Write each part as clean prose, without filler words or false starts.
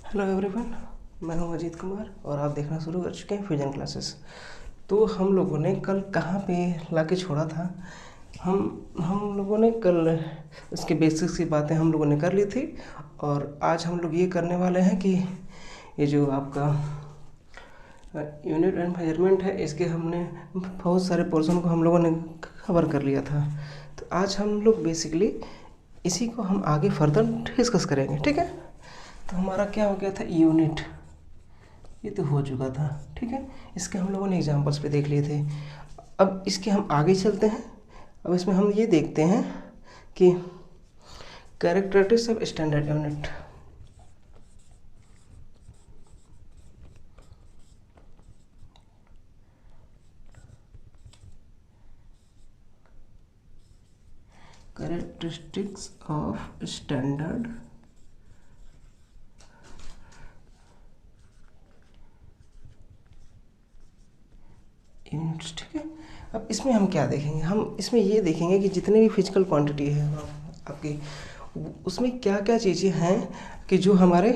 Hello everyone, मैं हूं अजीत कुमार और आप देखना शुरू कर चुके हैं फ्यूजन क्लासेस। तो हम लोगों ने कल कहाँ पे लाके छोड़ा था। हम लोगों ने कल इसके बेसिक्स की बातें हम लोगों ने कर ली थी और आज हम लोग ये करने वाले हैं कि ये जो आपका यूनिट एंड मेजरमेंट है, इसके हमने बहुत सारे पोर्शन को हम लोगों ने कवर कर लिया था। तो आज हम लोग बेसिकली इसी को हम आगे फर्दर डिस्कस करेंगे, ठीक है। तो हमारा क्या हो गया था, यूनिट ये तो हो चुका था, ठीक है। इसके हम लोगों ने एग्जांपल्स पे देख लिए थे। अब इसके हम आगे चलते हैं। अब इसमें हम ये देखते हैं कि characteristics of standard unit. Characteristics of standard units, ठीक है। अब इसमें हम क्या देखेंगे, हम इसमें ये देखेंगे कि जितने भी फिजिकल क्वांटिटी है आपकी, उसमें क्या क्या चीज़ें हैं कि जो हमारे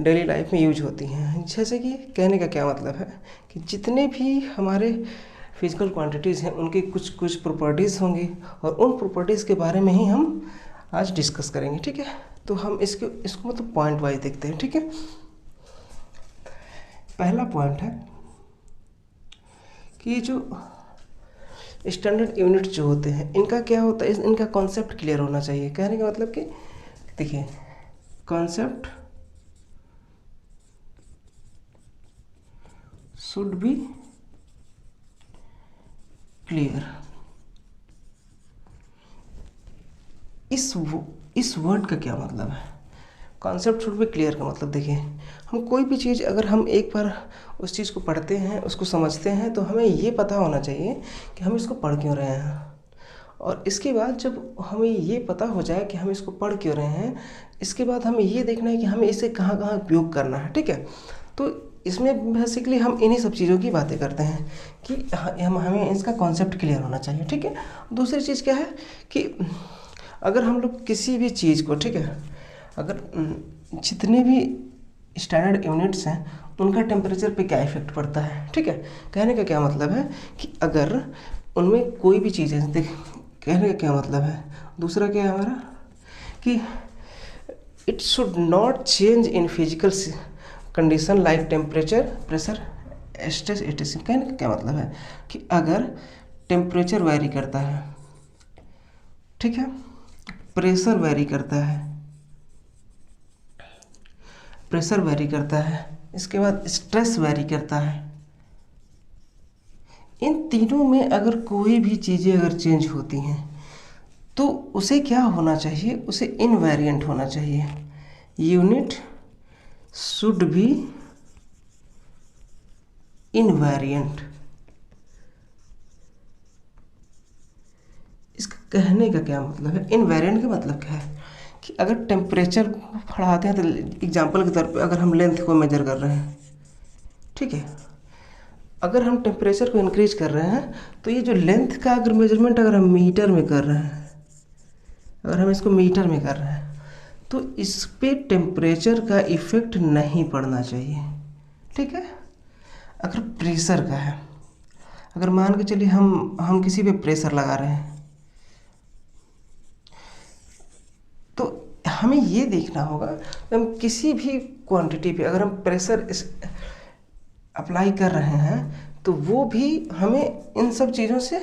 डेली लाइफ में यूज होती हैं। जैसे कि कहने का क्या मतलब है कि जितने भी हमारे फिजिकल क्वांटिटीज़ हैं उनकी कुछ कुछ प्रॉपर्टीज़ होंगी और उन प्रॉपर्टीज़ के बारे में ही हम आज डिस्कस करेंगे, ठीक है। तो हम इसको मतलब पॉइंट वाइज देखते हैं, ठीक है। पहला पॉइंट है कि ये जो स्टैंडर्ड यूनिट जो होते हैं इनका क्या होता है, इनका कॉन्सेप्ट क्लियर होना चाहिए। कहने का मतलब कि देखिए, कॉन्सेप्ट शुड बी क्लियर। इस वर्ड का क्या मतलब है, कॉन्सेप्ट शुड बी क्लियर का मतलब देखिए, हम कोई भी चीज़ अगर हम एक बार उस चीज़ को पढ़ते हैं, उसको समझते हैं, तो हमें ये पता होना चाहिए कि हम इसको पढ़ क्यों रहे हैं। और इसके बाद जब हमें ये पता हो जाए कि हम इसको पढ़ क्यों रहे हैं, इसके बाद हमें ये देखना है कि हमें इसे कहाँ कहाँ उपयोग करना है, ठीक है। तो इसमें बेसिकली हम इन्हीं सब चीज़ों की बातें करते हैं कि हमें इसका कॉन्सेप्ट क्लियर होना चाहिए, ठीक है। दूसरी चीज़ क्या है कि अगर हम लोग किसी भी चीज़ को, ठीक है, अगर जितने भी स्टैंडर्ड यूनिट्स हैं उनका टेम्परेचर पे क्या इफेक्ट पड़ता है, ठीक है। कहने का क्या मतलब है कि अगर उनमें कोई भी चीज़ है, देख कहने का क्या मतलब है। दूसरा क्या है हमारा कि it should not change in physical condition like temperature, pressure, stress, etcetera. कहने का क्या मतलब है कि अगर टेम्परेचर वेरी करता है, ठीक है, प्रेशर वेरी करता है, प्रेशर वेरी करता है, इसके बाद स्ट्रेस वेरी करता है, इन तीनों में अगर कोई भी चीज़ें अगर चेंज होती हैं तो उसे क्या होना चाहिए, उसे इनवेरिएंट होना चाहिए। Unit should be invariant. इसका कहने का क्या मतलब है, इनवेरिएंट का मतलब क्या है कि अगर टेम्परेचर बढ़ाते हैं, तो एग्जांपल के तौर पे अगर हम लेंथ को मेजर कर रहे हैं, ठीक है, अगर हम टेम्परेचर को इंक्रीज कर रहे हैं तो ये जो लेंथ का अगर मेजरमेंट अगर हम मीटर में कर रहे हैं, अगर हम इसको मीटर में कर रहे हैं तो इस पे टेम्परेचर का इफ़ेक्ट नहीं पड़ना चाहिए, ठीक है। अगर प्रेशर का है, अगर मान के चलिए हम किसी पे प्रेशर लगा रहे हैं, तो हमें ये देखना होगा कि हम किसी भी क्वांटिटी पे अगर हम प्रेशर अप्लाई कर रहे हैं तो वो भी हमें इन सब चीज़ों से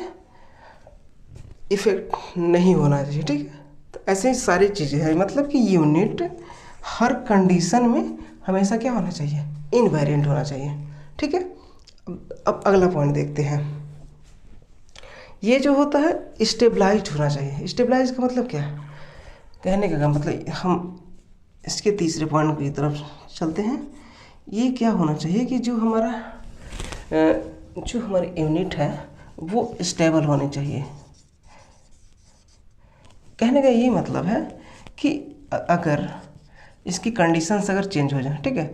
इफ़ेक्ट नहीं होना चाहिए, ठीक है। तो ऐसे ही सारी चीज़ें हैं, मतलब कि यूनिट हर कंडीशन में हमेशा क्या होना चाहिए, इनवेरिएंट होना चाहिए, ठीक है। अब अगला पॉइंट देखते हैं। ये जो होता है स्टेबलाइज्ड होना चाहिए। स्टेबलाइज का मतलब क्या है, कहने का मतलब हम इसके तीसरे पॉइंट की तरफ चलते हैं। ये क्या होना चाहिए कि जो हमारी यूनिट है वो स्टेबल होनी चाहिए। कहने का ये मतलब है कि अगर इसकी कंडीशंस अगर चेंज हो जाए, ठीक है,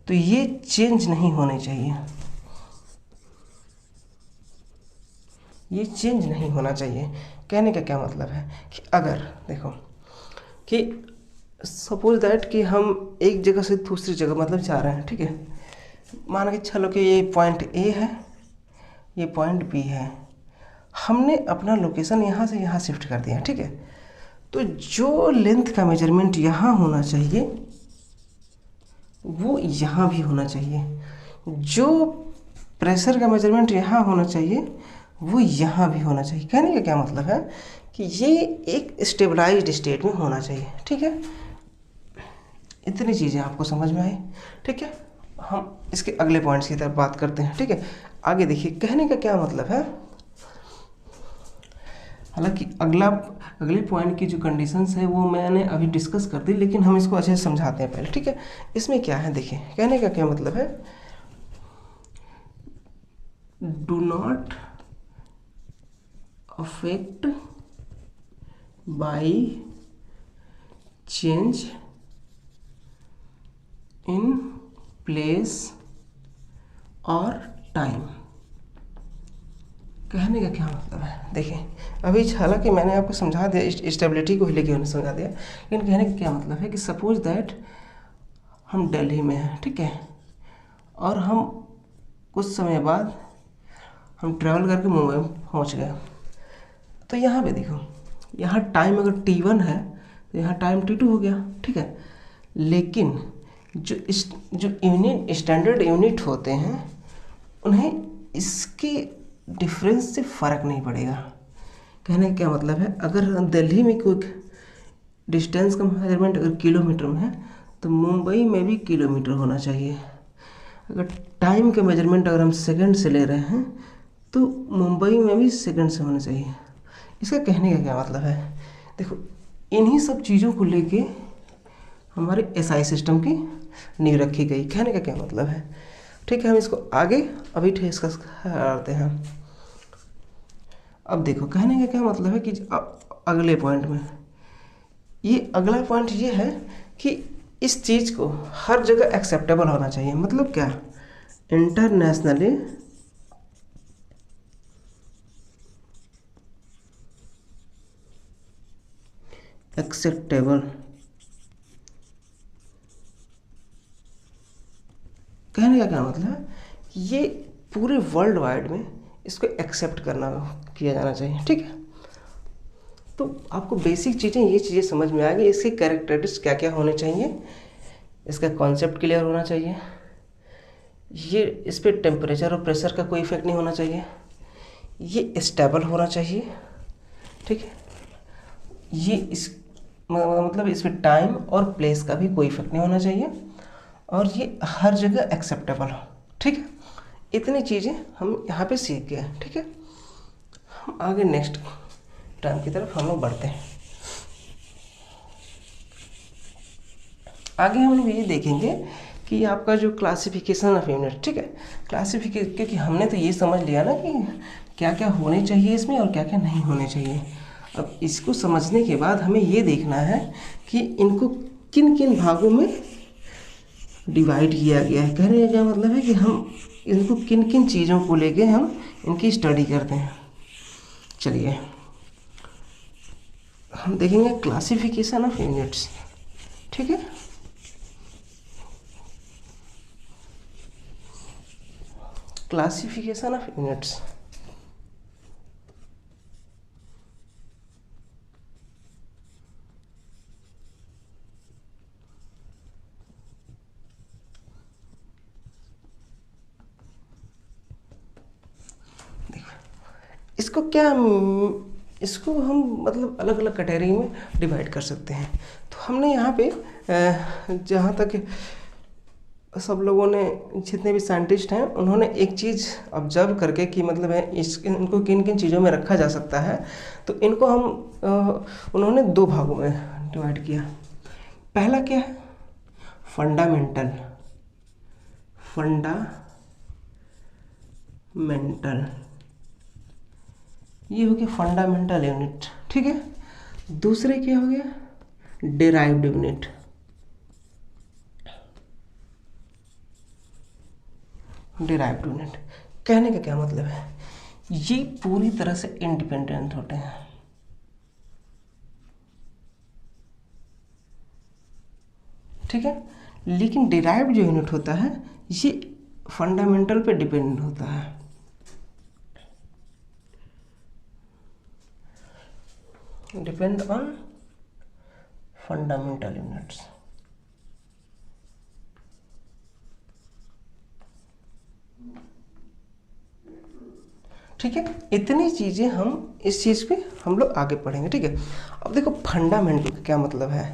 तो ये चेंज नहीं होने चाहिए, ये चेंज नहीं होना चाहिए। कहने का क्या मतलब है कि अगर देखो कि सपोज दैट कि हम एक जगह से दूसरी जगह मतलब जा रहे हैं, ठीक है। मान के चलो कि ये पॉइंट ए है, ये पॉइंट बी है, हमने अपना लोकेशन यहाँ से यहाँ शिफ्ट कर दिया, ठीक है। तो जो लेंथ का मेजरमेंट यहाँ होना चाहिए वो यहाँ भी होना चाहिए, जो प्रेशर का मेजरमेंट यहाँ होना चाहिए वो यहाँ भी होना चाहिए। कहने का क्या मतलब है कि ये एक स्टेबलाइज्ड स्टेट में होना चाहिए, ठीक है। इतनी चीज़ें आपको समझ में आई, ठीक है। हम इसके अगले पॉइंट्स की तरफ बात करते हैं, ठीक है। आगे देखिए, कहने का क्या मतलब है, हालांकि अगले पॉइंट की जो कंडीशंस है वो मैंने अभी डिस्कस कर दी, लेकिन हम इसको अच्छे से समझाते हैं पहले, ठीक है। इसमें क्या है देखिए, कहने का क्या मतलब है, do not affect by change in place और टाइम। कहने का क्या मतलब है, देखिए अभी हालांकि मैंने आपको समझा दिया, स्टेबिलिटी को लेके उन्हें समझा दिया, लेकिन कहने का क्या मतलब है कि सपोज दैट हम दिल्ली में हैं, ठीक है, और हम कुछ समय बाद हम ट्रैवल करके मुंबई में पहुंच गए। तो यहाँ पे देखो, यहाँ टाइम अगर T1 है तो यहाँ टाइम T2 हो गया, ठीक है। लेकिन जो यूनिट स्टैंडर्ड यूनिट होते हैं उन्हें इसके डिफरेंस से फ़र्क नहीं पड़ेगा। कहने का क्या मतलब है, अगर दिल्ली में कोई डिस्टेंस का मेजरमेंट अगर किलोमीटर में है तो मुंबई में भी किलोमीटर होना चाहिए। अगर टाइम का मेजरमेंट अगर हम सेकंड से ले रहे हैं तो मुंबई में भी सेकंड से होना चाहिए। इसका कहने का क्या मतलब है, देखो इन्हीं सब चीज़ों को लेके हमारे एसआई सिस्टम की नींव रखी गई। कहने का क्या मतलब है, ठीक है, हम इसको आगे अभी डिस्कस करते हैं। अब देखो कहने का क्या मतलब है कि अगले पॉइंट में, ये अगला पॉइंट ये है कि इस चीज़ को हर जगह एक्सेप्टेबल होना चाहिए। मतलब क्या, इंटरनेशनली एक्सेप्टेबल। कहने का क्या मतलब है, ये पूरे वर्ल्ड वाइड में इसको एक्सेप्ट किया जाना चाहिए, ठीक है। तो आपको बेसिक चीज़ें ये चीज़ें समझ में आ गई, इसके कैरेक्टरिस्टिक्स क्या क्या होने चाहिए, इसका कॉन्सेप्ट क्लियर होना चाहिए, ये इस पर टेम्परेचर और प्रेशर का कोई इफेक्ट नहीं होना चाहिए, ये स्टेबल होना चाहिए, ठीक है, ये इस मतलब इस पर टाइम और प्लेस का भी कोई इफेक्ट नहीं होना चाहिए, और ये हर जगह एक्सेप्टेबल हो, ठीक है। इतनी चीज़ें हम यहाँ पे सीख गए, ठीक है। हम आगे नेक्स्ट टर्म की तरफ हम लोग बढ़ते हैं। आगे हम लोग ये देखेंगे कि आपका जो क्लासिफिकेशन ऑफ यूनिट, ठीक है, क्योंकि हमने तो ये समझ लिया ना कि क्या क्या होने चाहिए इसमें और क्या क्या नहीं होने चाहिए। अब इसको समझने के बाद हमें ये देखना है कि इनको किन किन भागों में डिवाइड किया गया है। कहने का क्या मतलब है कि हम इनको किन किन चीज़ों को लेके हम इनकी स्टडी करते हैं। चलिए हम देखेंगे क्लासिफिकेशन ऑफ यूनिट्स, ठीक है। क्लासिफिकेशन ऑफ यूनिट्स, इसको हम मतलब अलग अलग कैटेगरी में डिवाइड कर सकते हैं। तो हमने यहाँ पे जहाँ तक सब लोगों ने, जितने भी साइंटिस्ट हैं, उन्होंने एक चीज़ ऑब्जर्व करके कि मतलब है इनको किन किन चीज़ों में रखा जा सकता है, तो इनको उन्होंने दो भागों में डिवाइड किया। पहला क्या है, फंडामेंटल, ये हो गया फंडामेंटल यूनिट, ठीक है। दूसरे क्या हो गया, डेराइव्ड यूनिट। कहने का क्या मतलब है, ये पूरी तरह से इंडिपेंडेंट होते हैं। ठीक है। लेकिन डिराइव्ड जो यूनिट होता है ये फंडामेंटल पे डिपेंड होता है। Depend on fundamental units. ठीक है, इतनी चीज़ें हम इस चीज़ पे हम लोग आगे पढ़ेंगे। ठीक है, अब देखो फंडामेंटल का क्या मतलब है,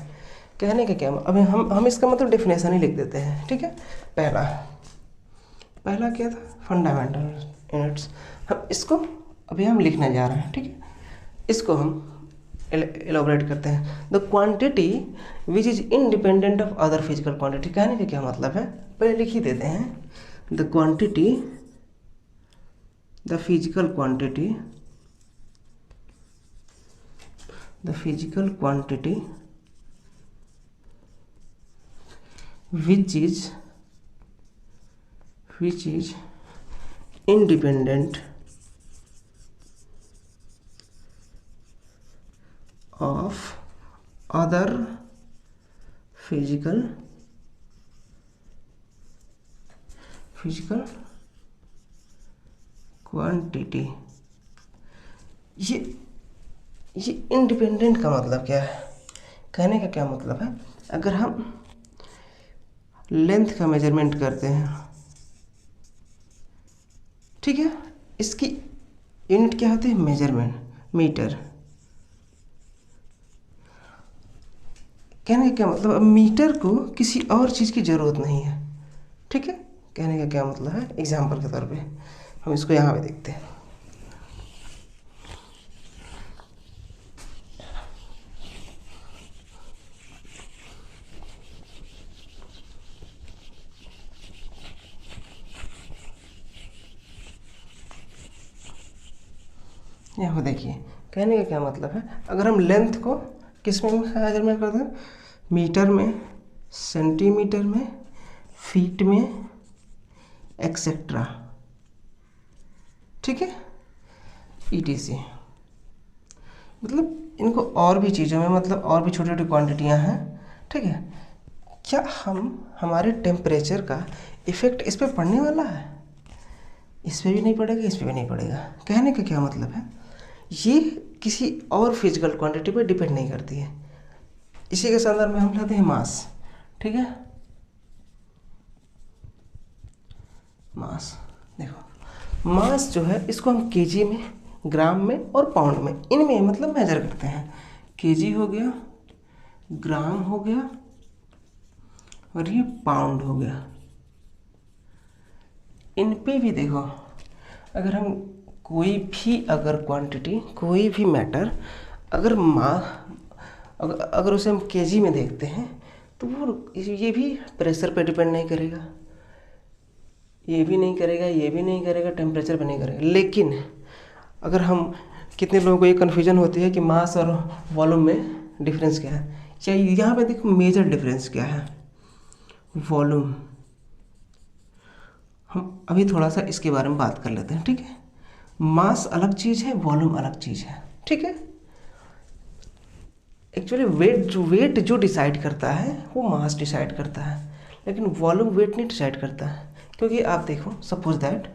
कहने का क्या, अभी हम इसका मतलब डेफिनेशन ही लिख देते हैं। ठीक है, पहला क्या था, फंडामेंटल यूनिट्स। हम इसको अभी हम लिखने जा रहे हैं। ठीक है, इसको हम एलोबरेट करते हैं। The quantity which is independent of other physical quantity. कहने का क्या मतलब है, पहले लिख ही देते हैं। The quantity, the physical quantity which is independent of other physical quantity. ये इंडिपेंडेंट का मतलब क्या है, कहने का क्या मतलब है, अगर हम लेंथ का मेजरमेंट करते हैं, ठीक है, इसकी यूनिट क्या होती है, मेजरमेंट, मीटर। कहने का क्या मतलब, अब मीटर को किसी और चीज़ की ज़रूरत नहीं है। ठीक है, कहने का क्या मतलब है, एग्जाम्पल के तौर पे हम इसको यहाँ पे देखते हैं। यहाँ पे देखिए, कहने का क्या मतलब है, अगर हम लेंथ को किस में मेजरमेंट करते हैं, मीटर में, सेंटीमीटर में, फीट में, एक्सेट्रा। ठीक है, ETC, मतलब इनको और भी चीज़ों में, मतलब और भी छोटी छोटी क्वांटिटियाँ हैं। ठीक है, क्या हमारे टेम्परेचर का इफ़ेक्ट इस पर पड़ने वाला है, इस पर भी नहीं पड़ेगा, इस पर भी नहीं पड़ेगा। कहने का क्या मतलब है, ये किसी और फिजिकल क्वांटिटी पर डिपेंड नहीं करती है। इसी के संदर्भ में हम लेते हैं मास। ठीक है, मास, देखो मास जो है इसको हम केजी में, ग्राम में और पाउंड में, इनमें मतलब मेजर करते हैं। केजी हो गया, ग्राम हो गया और ये पाउंड हो गया। इन पे भी देखो, अगर हम कोई भी अगर क्वांटिटी, कोई भी मैटर, अगर अगर उसे हम केजी में देखते हैं तो वो ये भी प्रेशर पे डिपेंड नहीं करेगा, ये भी नहीं करेगा, ये भी नहीं करेगा, टेम्परेचर पे नहीं करेगा। लेकिन अगर हम, कितने लोगों को ये कन्फ्यूजन होती है कि मास और वॉल्यूम में डिफरेंस क्या है, या यहाँ पे देखो मेजर डिफरेंस क्या है, वॉल्यूम। हम अभी थोड़ा सा इसके बारे में बात कर लेते हैं। ठीक है, मास अलग चीज़ है, वॉल्यूम अलग चीज़ है। ठीक है, एक्चुअली वेट जो डिसाइड करता है वो मास डिसाइड करता है, लेकिन वॉल्यूम वेट नहीं डिसाइड करता है। क्योंकि आप देखो, सपोज दैट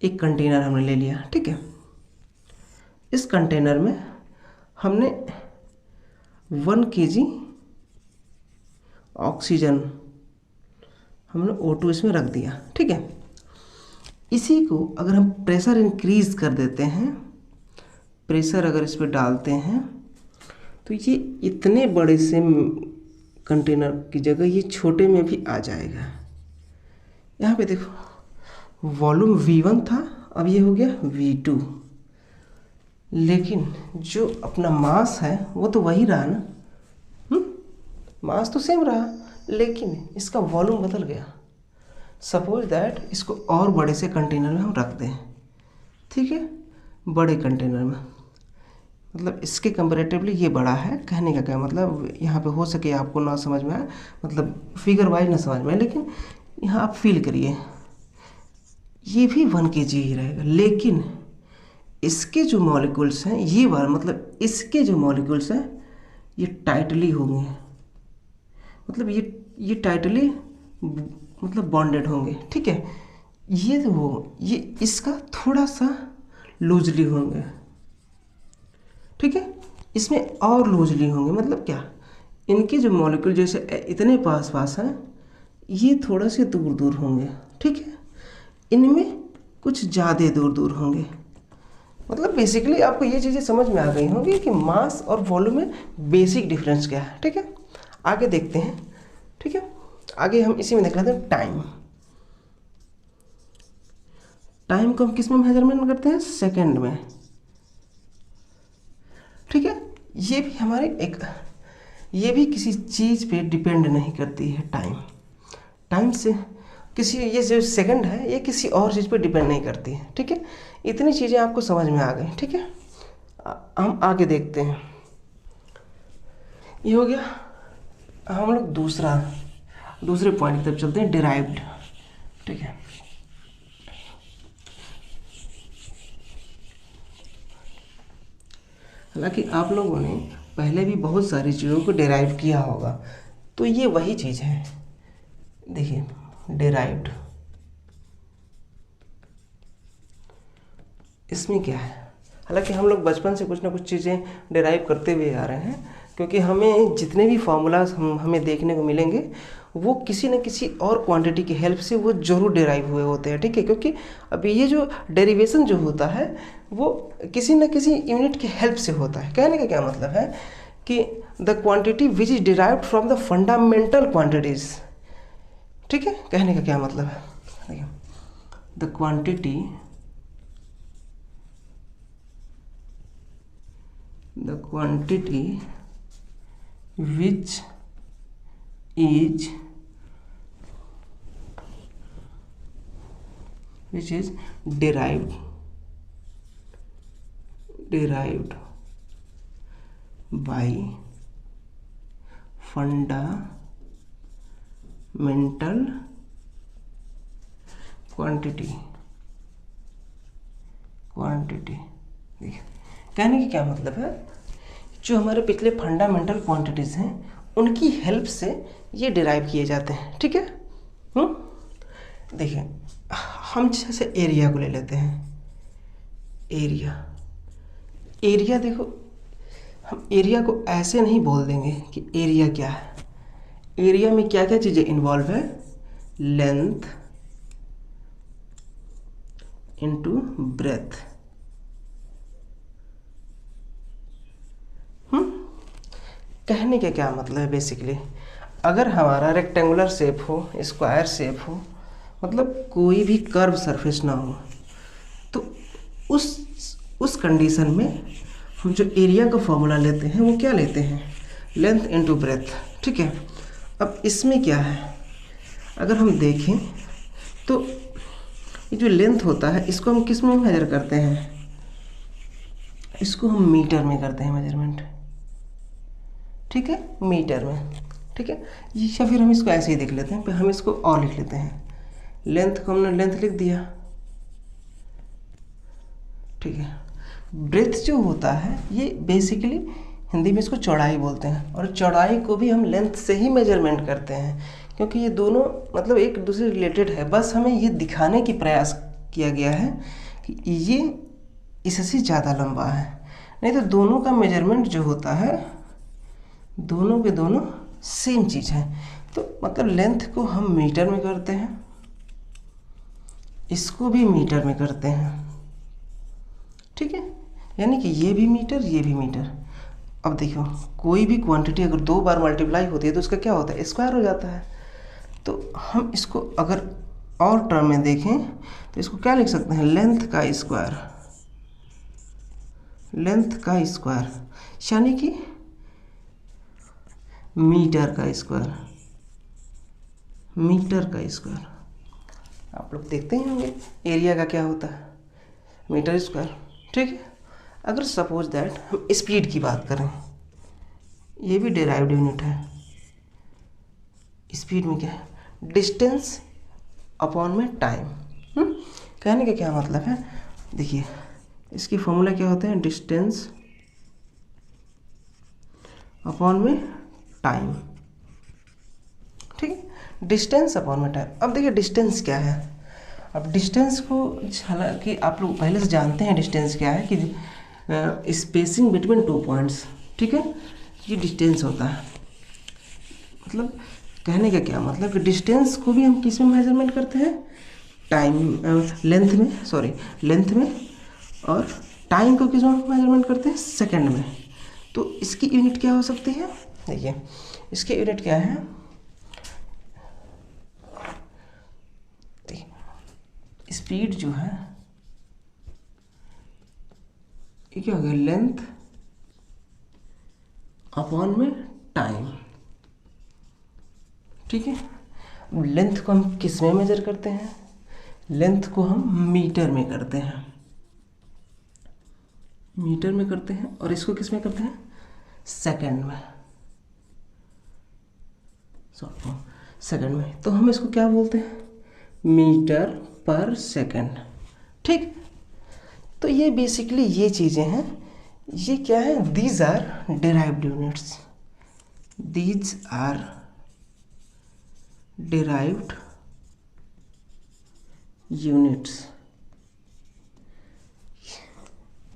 एक कंटेनर हमने ले लिया। ठीक है, इस कंटेनर में हमने 1 kg ऑक्सीजन हमने O2 इसमें रख दिया। ठीक है, इसी को अगर हम प्रेशर इंक्रीज कर देते हैं, प्रेशर अगर इस पर डालते हैं, तो ये इतने बड़े से कंटेनर की जगह ये छोटे में भी आ जाएगा। यहाँ पे देखो, वॉल्यूम V1 था, अब ये हो गया V2, लेकिन जो अपना मास है वो तो वही रहा ना। मास तो सेम रहा, लेकिन इसका वॉल्यूम बदल गया। सपोज दैट इसको और बड़े से कंटेनर में हम रख दें। ठीक है, बड़े कंटेनर में, मतलब इसके कंपैरेटिवली ये बड़ा है। कहने का क्या मतलब, यहाँ पे हो सके आपको ना समझ में आए, मतलब फिगर वाइज ना समझ में आए, लेकिन यहाँ आप फील करिए, ये भी 1 kg ही रहेगा, लेकिन इसके जो मॉलिक्यूल्स हैं, ये वाला मतलब इसके जो मॉलिक्यूल्स हैं ये टाइटली होंगे, मतलब ये टाइटली मतलब बॉन्डेड होंगे, ठीक है। ये इसका थोड़ा सा लूजली होंगे, ठीक है। इसमें और लूजली होंगे, मतलब क्या, इनके जो मॉलिक्यूल जैसे इतने पास पास हैं, ये थोड़ा से दूर दूर होंगे, ठीक है। इनमें कुछ ज़्यादा दूर दूर होंगे। मतलब बेसिकली आपको ये चीज़ें समझ में आ गई होंगी कि मास और वॉल्यूम में बेसिक डिफरेंस क्या है, ठीक है। आगे देखते हैं, ठीक है। आगे हम इसी में देख लेते हैं टाइम। टाइम को हम किस में मेजरमेंट करते हैं? सेकंड में, ठीक है। ये भी किसी चीज़ पे डिपेंड नहीं करती है। टाइम से किसी, ये जो सेकंड है ये किसी और चीज़ पे डिपेंड नहीं करती है, ठीक है। इतनी चीज़ें आपको समझ में आ गई, ठीक है। हम आगे देखते हैं। ये हो गया। हम लोग दूसरे पॉइंट की तरफ चलते हैं, डिराइव्ड, ठीक है। हालांकि आप लोगों ने पहले भी बहुत सारी चीज़ों को डिराइव किया होगा, तो ये वही चीज़ है। देखिए डिराइव्ड, इसमें क्या है, हालांकि हम लोग बचपन से कुछ ना कुछ चीज़ें डिराइव करते हुए आ रहे हैं, क्योंकि हमें जितने भी फार्मूलाज हमें देखने को मिलेंगे वो किसी न किसी और क्वांटिटी की हेल्प से वो जरूर डिराइव हुए होते हैं, ठीक है। क्योंकि अभी ये जो डेरिवेशन जो होता है वो किसी न किसी यूनिट की हेल्प से होता है। कहने का क्या मतलब है कि the quantity which is derived from the fundamental quantities, ठीक है। कहने का क्या मतलब है, देखिए the quantity which is derived by fundamental quantity। देखिए कहने की क्या मतलब है, जो हमारे पिछले फंडामेंटल क्वांटिटीज़ हैं उनकी हेल्प से ये डिराइव किए जाते हैं, ठीक है। देखिए हम जैसे एरिया को ले लेते हैं। एरिया देखो, हम एरिया को ऐसे नहीं बोल देंगे कि एरिया क्या है। एरिया में क्या क्या चीज़ें इन्वॉल्व है? Length into breadth. कहने का क्या मतलब है, बेसिकली अगर हमारा रेक्टेंगुलर शेप हो, स्क्वायर शेप हो, मतलब कोई भी कर्व सरफेस ना हो, तो उस कंडीशन में हम जो एरिया का फॉर्मूला लेते हैं वो क्या लेते हैं? लेंथ इनटू ब्रेथ, ठीक है। अब इसमें क्या है, अगर हम देखें तो ये जो लेंथ होता है इसको हम किस में मेजर करते हैं? इसको हम मीटर में करते हैं मेजरमेंट, ठीक है, मीटर में, ठीक है। या फिर हम इसको ऐसे ही देख लेते हैं, हम इसको और लिख लेते हैं। लेंथ को हमने लेंथ लिख दिया, ठीक है। ब्रेथ जो होता है ये बेसिकली हिंदी में इसको चौड़ाई बोलते हैं, और चौड़ाई को भी हम लेंथ से ही मेजरमेंट करते हैं, क्योंकि ये दोनों मतलब एक दूसरे रिलेटेड है। बस हमें ये दिखाने की प्रयास किया गया है कि ये इससे ज़्यादा लंबा है, नहीं तो दोनों का मेजरमेंट जो होता है दोनों के दोनों सेम चीज़ है। तो मतलब लेंथ को हम मीटर में करते हैं, इसको भी मीटर में करते हैं, ठीक है। यानी कि ये भी मीटर, ये भी मीटर। अब देखो कोई भी क्वांटिटी अगर 2 बार मल्टीप्लाई होती है तो उसका क्या होता है? स्क्वायर हो जाता है। तो हम इसको अगर और टर्म में देखें तो इसको क्या लिख सकते हैं? लेंथ का स्क्वायर, यानी कि मीटर का स्क्वायर। आप लोग देखते ही होंगे एरिया का क्या होता है? मीटर स्क्वायर, ठीक है। अगर सपोज दैट हम स्पीड की बात करें, ये भी डेराइव्ड यूनिट है। स्पीड में क्या है? डिस्टेंस अपॉन में टाइम। कहने का क्या मतलब है, देखिए इसकी फॉर्मूला क्या होते हैं? डिस्टेंस अपॉन में टाइम। ठीक है, डिस्टेंस अपॉन में टाइम। अब देखिए डिस्टेंस क्या है। अब डिस्टेंस को हालांकि आप लोग पहले से जानते हैं डिस्टेंस क्या है कि स्पेसिंग बिटवीन 2 पॉइंट्स, ठीक है, ये डिस्टेंस होता है। मतलब कहने का क्या मतलब कि डिस्टेंस को भी हम किस में मेजरमेंट करते हैं, लेंथ में, और टाइम को किस में मेजरमेंट करते हैं, सेकंड में। तो इसकी यूनिट क्या हो सकती है, देखिए इसकी यूनिट क्या है, स्पीड जो है ये क्या हो गया, लेंथ अपॉन में टाइम, ठीक है। लेंथ को हम किस में मेजर करते हैं, लेंथ को हम मीटर में करते हैं, और इसको किस में करते हैं, सेकंड में, सेकंड में। तो हम इसको क्या बोलते हैं, मीटर पर सेकंड, ठीक। तो ये बेसिकली ये चीज़ें हैं, ये क्या है, these are derived units, these are derived units.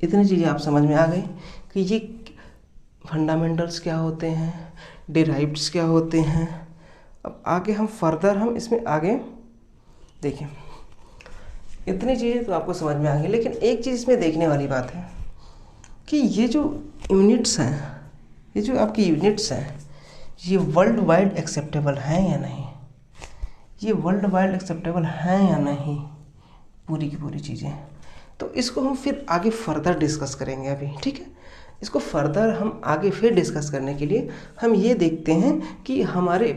इतनी चीज़ें आप समझ में आ गई कि ये फंडामेंटल्स क्या होते हैं, डिराइव्ड्स क्या होते हैं। अब आगे हम फर्दर हम इसमें आगे देखें, इतनी चीज़ें तो आपको समझ में आ गई, लेकिन एक चीज़ इसमें देखने वाली बात है कि ये जो यूनिट्स हैं, ये जो आपकी यूनिट्स हैं, ये वर्ल्ड वाइड एक्सेप्टेबल हैं या नहीं, ये वर्ल्ड वाइड एक्सेप्टेबल हैं या नहीं, पूरी की पूरी चीज़ें। तो इसको हम फिर आगे फर्दर डिस्कस करेंगे अभी, ठीक है। इसको फर्दर हम आगे फिर डिस्कस करने के लिए हम ये देखते हैं कि हमारे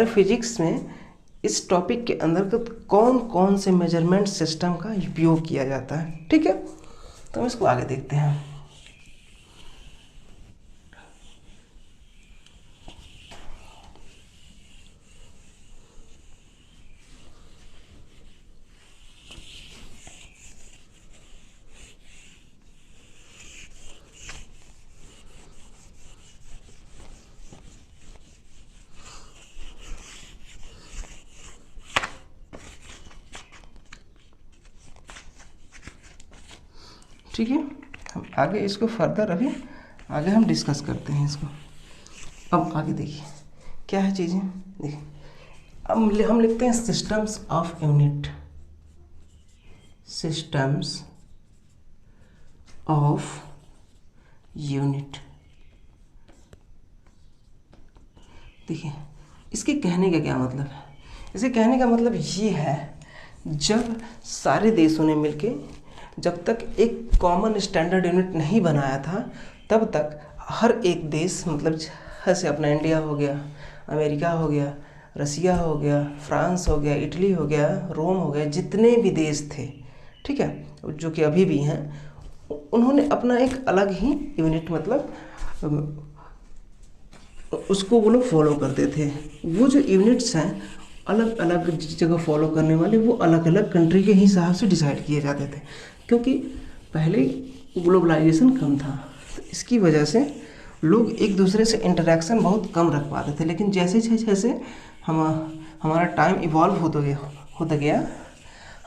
फिजिक्स में इस टॉपिक के अंतर्गत कौन कौन से मेजरमेंट सिस्टम का उपयोग किया जाता है, ठीक है। तो हम इसको आगे देखते हैं। ठीक है, हम आगे इसको फर्दर अभी आगे हम डिस्कस करते हैं इसको। अब आगे देखिए क्या है चीज़ें, देखिए अब हम लिखते हैं systems of unit, systems of unit. देखिए इसके कहने का क्या मतलब है, इसके कहने का मतलब ये है, जब सारे देशों ने मिलके जब तक एक कॉमन स्टैंडर्ड यूनिट नहीं बनाया था, तब तक हर एक देश, मतलब जैसे अपना इंडिया हो गया, अमेरिका हो गया, रसिया हो गया, फ्रांस हो गया, इटली हो गया, रोम हो गया, जितने भी देश थे, ठीक है, जो कि अभी भी हैं, उन्होंने अपना एक अलग ही यूनिट, मतलब उसको वो लोग फॉलो करते थे। वो जो यूनिट्स हैं अलग अलग जगह फॉलो करने वाले, वो अलग अलग कंट्री के हिसाब से डिसाइड किए जाते थे, क्योंकि पहले ग्लोबलाइजेशन कम था, तो इसकी वजह से लोग एक दूसरे से इंटरेक्शन बहुत कम रख पाते थे। लेकिन जैसे जैसे हमारा टाइम इवॉल्व होता गया,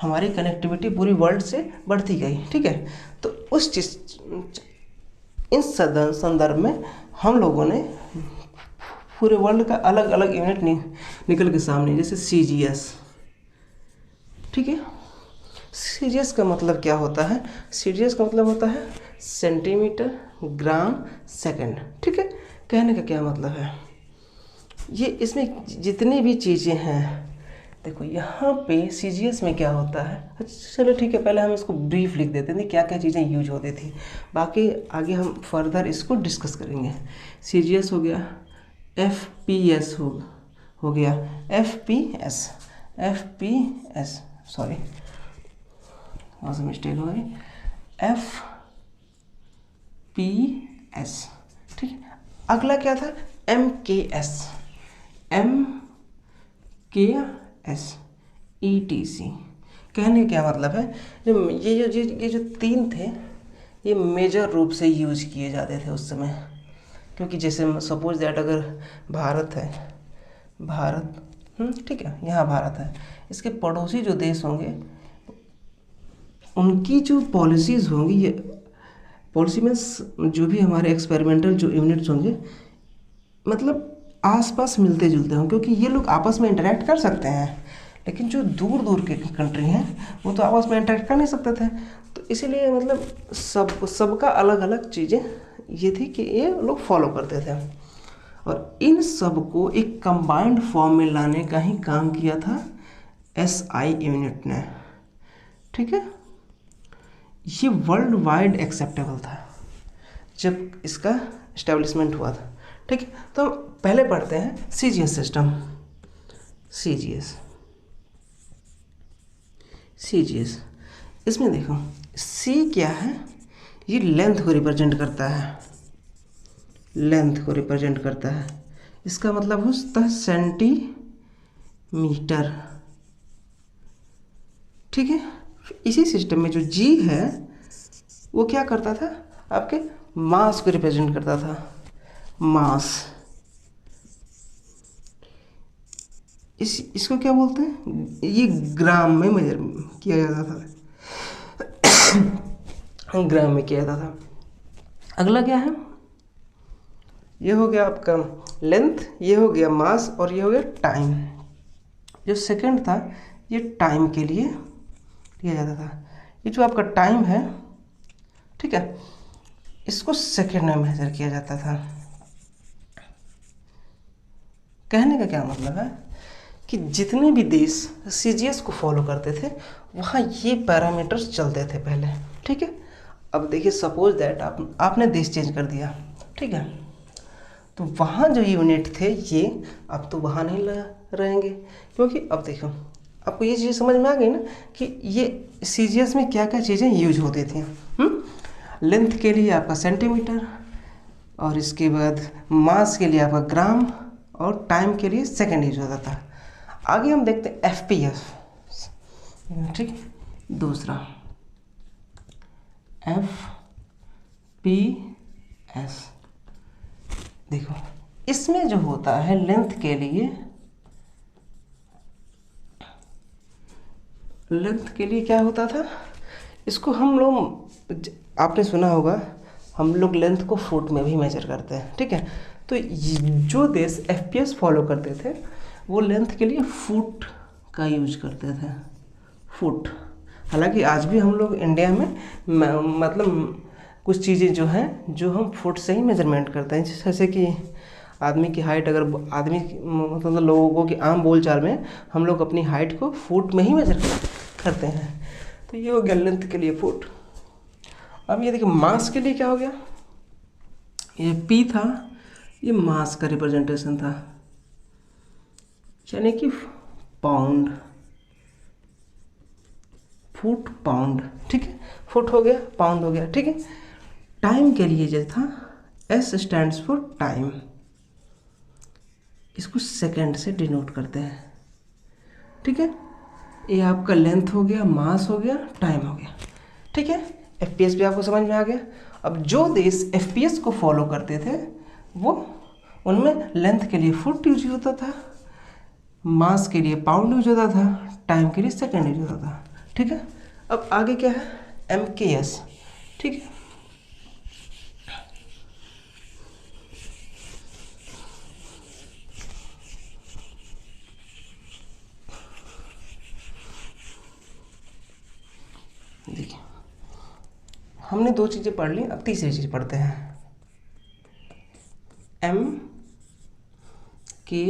हमारी कनेक्टिविटी पूरी वर्ल्ड से बढ़ती गई, ठीक है। तो उस चीज़ इस संदर्भ में हम लोगों ने पूरे वर्ल्ड का अलग अलग यूनिट निकल के सामने, जैसे CGS, ठीक है। CGS का मतलब क्या होता है, CGS का मतलब होता है सेंटीमीटर ग्राम सेकंड, ठीक है। कहने का क्या मतलब है, ये इसमें जितनी भी चीज़ें हैं, देखो यहाँ पे CGS में क्या होता है। अच्छा चलो ठीक है, पहले हम इसको ब्रीफ लिख देते हैं क्या क्या चीज़ें यूज होती थी, बाकी आगे हम फर्दर इसको डिस्कस करेंगे। CGS हो गया, FPS हो गया, FPS सॉरी वहाँ से मिस्टेक हो गई, FPS, ठीक है। अगला क्या था, MKS, ETC। कहने का क्या मतलब है, ये जो तीन थे, ये मेजर रूप से यूज किए जाते थे उस समय, क्योंकि जैसे सपोज दैट अगर भारत है, भारत ठीक है, यहाँ भारत है, इसके पड़ोसी जो देश होंगे उनकी जो पॉलिसीज़ होंगी, ये पॉलिसी मीन्स जो भी हमारे एक्सपेरिमेंटल जो यूनिट्स होंगे मतलब आसपास मिलते जुलते हों, क्योंकि ये लोग आपस में इंटरेक्ट कर सकते हैं, लेकिन जो दूर दूर के कंट्री हैं वो तो आपस में इंटरेक्ट कर नहीं सकते थे। तो इसीलिए मतलब सबका अलग अलग चीज़ें ये थी कि ये लोग फॉलो करते थे, और इन सब को एक कंबाइंड फॉर्म में लाने का ही काम किया था एसआई यूनिट ने। ठीक है, ये वर्ल्ड वाइड एक्सेप्टेबल था जब इसका इस्टेब्लिशमेंट हुआ था। ठीक है, तो पहले पढ़ते हैं सीजीएस सिस्टम। सीजीएस इसमें देखो सी क्या है, ये लेंथ को रिप्रेजेंट करता है, लेंथ को रिप्रेजेंट करता है, इसका मतलब होता है सेंटीमीटर। ठीक है, इसी सिस्टम में जो जी है वो क्या करता था, आपके मास को रिप्रेजेंट करता था, मास। इसको क्या बोलते हैं, ये ग्राम में मेजर किया जाता था, ग्राम में किया जाता था। अगला क्या है, ये हो गया आपका लेंथ, ये हो गया मास, और ये हो गया टाइम। जो सेकंड था ये टाइम के लिए किया जाता था। ये जो आपका टाइम है, ठीक है, इसको सेकंड में मेजर किया जाता था। कहने का क्या मतलब है कि जितने भी देश सीजीएस को फॉलो करते थे वहाँ ये पैरामीटर्स चलते थे पहले। ठीक है, अब देखिए सपोज दैट आपने देश चेंज कर दिया, ठीक है, तो वहाँ जो यूनिट थे ये अब तो वहाँ नहीं रहेंगे, क्योंकि अब देखो आपको ये चीज़ समझ में आ गई ना कि ये सीजीएस में क्या क्या चीज़ें यूज होती थी। लेंथ के लिए आपका सेंटीमीटर, और इसके बाद मास के लिए आपका ग्राम, और टाइम के लिए सेकंड यूज होता था। आगे हम देखते हैं एफपीएस। ठीक, दूसरा एफपीएस। देखो इसमें जो होता है लेंथ के लिए क्या होता था, इसको हम लोग, आपने सुना होगा हम लोग लेंथ को फुट में भी मेजर करते हैं। ठीक है, तो जो देश एफपीएस फॉलो करते थे वो लेंथ के लिए फुट का यूज करते थे, फुट। हालांकि आज भी हम लोग इंडिया में मतलब कुछ चीज़ें जो हैं जो हम फुट से ही मेजरमेंट करते हैं, जैसे कि आदमी की हाइट, अगर आदमी मतलब लोगों की आम बोलचाल में हम लोग अपनी हाइट को फुट में ही मेजर करते हैं। तो ये हो गया लेंथ के लिए फुट। अब ये देखिए मास के लिए क्या हो गया, ये पी था, ये मास का रिप्रेजेंटेशन था, यानी कि पाउंड, फुट पाउंड। ठीक है, फुट हो गया, पाउंड हो गया। ठीक है, टाइम के लिए जो था एस स्टैंड्स फॉर टाइम, इसको सेकंड से डिनोट करते हैं। ठीक है, ये आपका लेंथ हो गया, मास हो गया, टाइम हो गया। ठीक है, एफपीएस भी आपको समझ में आ गया। अब जो देश एफपीएस को फॉलो करते थे वो उनमें लेंथ के लिए फुट यूज होता था, मास के लिए पाउंड यूज होता था, टाइम के लिए सेकंड यूज होता था। ठीक है, अब आगे क्या है, एमकेएस। ठीक है, देखिए हमने दो चीज़ें पढ़ ली, अब तीसरी चीज़ पढ़ते हैं, एम के